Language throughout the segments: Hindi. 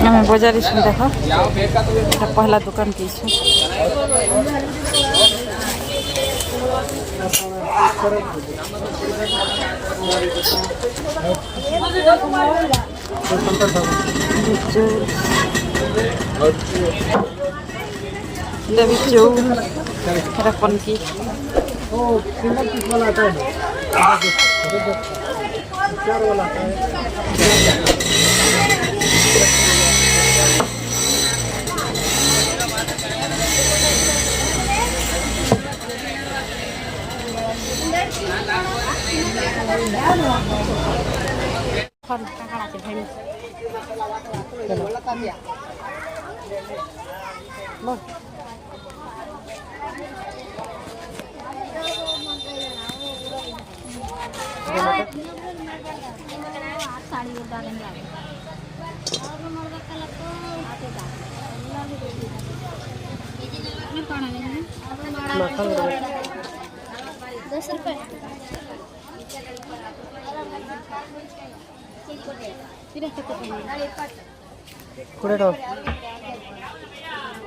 आम बजार देख पहला दुकान की पन की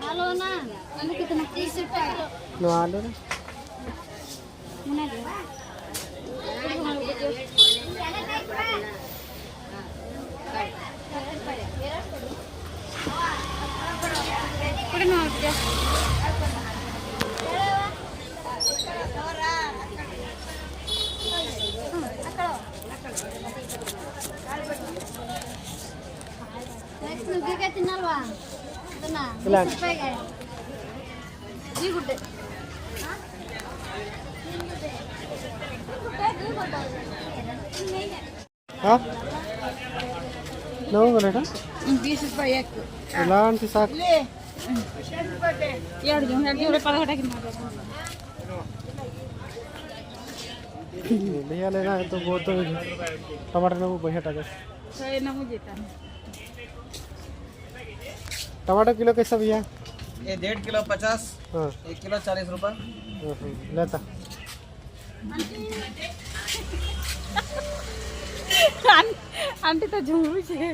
Halo na, ano kita nak 30 rupiah kilo. No आलू ना Mana dia? Kuda no dia. Next nugi ka tinalwa. Tenang. Ilan? Ini gede. हाँ नौ बोलेगा 20 ರೂಪಾಯಿ इलांटी साक ಎರಡು ಜನ ಎರಡು ಪದಗಟ भैया लेना है तो वो तो टमाटर में वो बढ़िया टाका टमाटर किलो कैसा भैया ये 1.5 किलो 50 हाँ 1 किलो 40 रुपये लेता आंटी तो झूठ है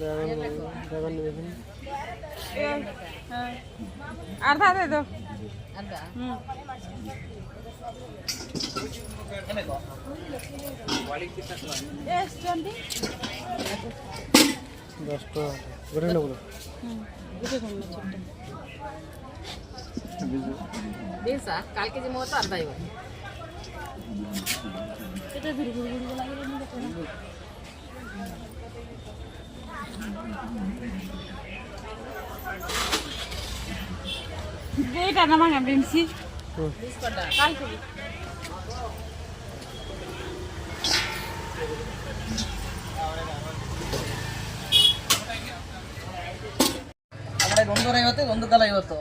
बैगन आधा दे दो दस तो गरे ना बोलो काल के जी मोटा अर्धा ही बेटा ना मांगा बिमसी काल के ಒಂದೂರ 50 ಒಂದು ಕಾಲ 50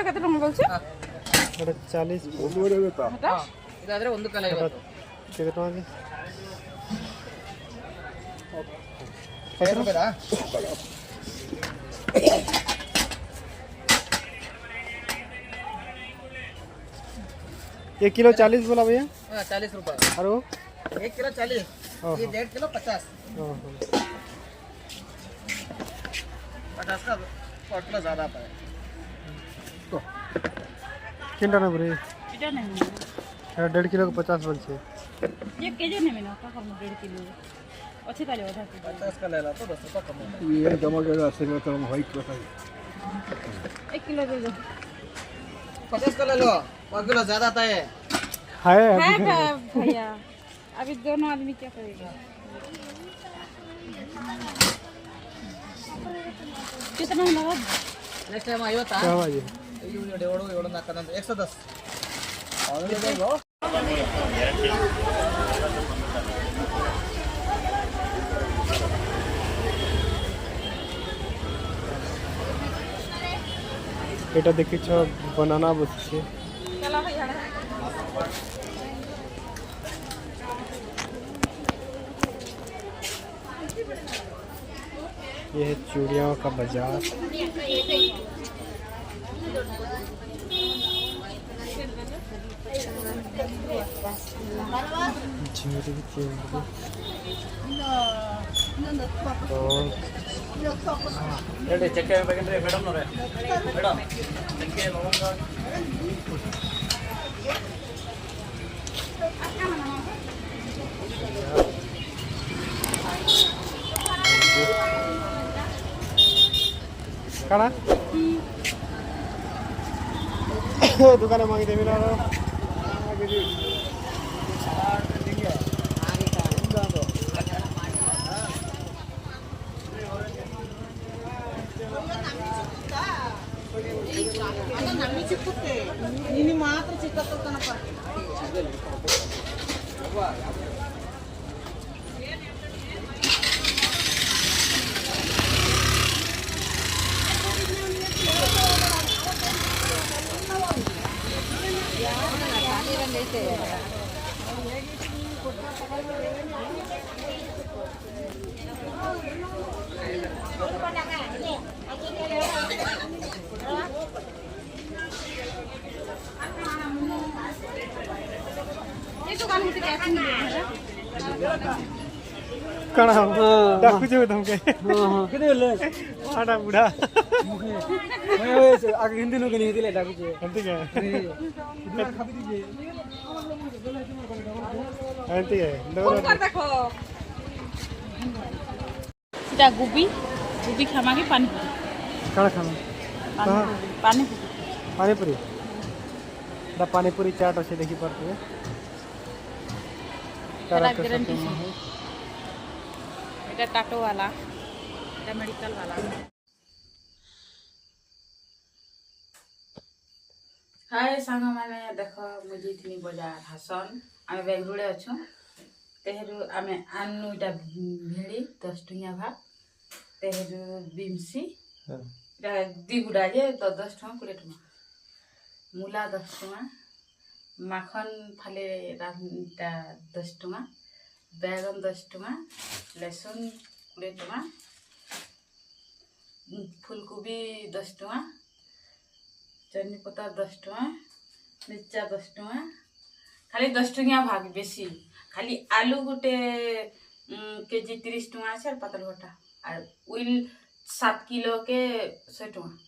ಕತೆ ಟಂಗ बोलছো 40 ಇದಾದ್ರೆ ಒಂದು ಕಾಲ 50 कितने टका के 50 ರೂಪಾಯಿದಾ एक किलो 40 बोला भैया 40 रुपये और वो 1 किलो 40 ये 1.5 किलो 50 50 का पटला ज़्यादा पाए कितना ना बोले এটা নেই 1.5 किलो का 50 बन छे ये केजे নেবে না কা করব 1.5 किलो আছে তাহলে ওটা 50 का ले ला तो 10 रुपये कम होगा ये टमाटर से में कम हाई क्लास 1 किलो दे दो 50 का ले लो 1 किलो ज़्यादा आता है है है भैया अभी दोनों आदमी क्या करेगा कितना लगा नेक्स्ट टाइम आयो ता क्या बाजी ಇವು ಎವಡು ನಾಲ್ಕಂದ್ರೆ 110 ಆಲ್ರೆಡಿ ಇದೆ এটা দেখিছ বানানা বসছে चला भैया ये है चूड़ियों का बाजार झुमरी तो ಚಕ್ಕೆ ಬೇಕಂದ್ರೆ ಮೇಡಮ್ನವ್ರೆ ಮೇಡಮ್ ಚಕ್ಕೆ ಲವಂಗ काना दुकान मांगी देवी ना ini ಮಾತ್ರ ಚಿಕ್ಕತ್ತನಪ್ಪ काना डाकू जो तुमके किती बोलले आटा बुढ़ा आगे हिंदी नो नहीं दिले डाकू जे अंती क्या खाबी दीजिए अंती है দেখো সেটা গুবি গুবি খামাকে পানি काना खाना পানি पानी पूरी दा पानी पूरी चाट अच्छे देखी पड़ती है गारंटी এটা টাটো वाला এটা মেডিকেল वाला हाय सांग माने देखो मुझे इतनी बजार हसन आमे बेंगलुरु अछु तेहरु आमे आनु इटा भेड़ी 10 टंकिया भात तेहरु बिमसी इटा दिगुडा जे 10 टंका 20 टंका मूला 10 टंका माखन फाले रामटा 10 टंका बैगन 10 टंका लहसुन 20 टंका फूलकोबी 10 टंका चटनी पत्ता 10 टंका मिर्चा 10 टंका खाली 10 टंकिया भाग बेसी खाली आलू गोटे केजी 30 टंका আছে আর পাতল ঘটা আর উইল 7 কিলো के 100 टंका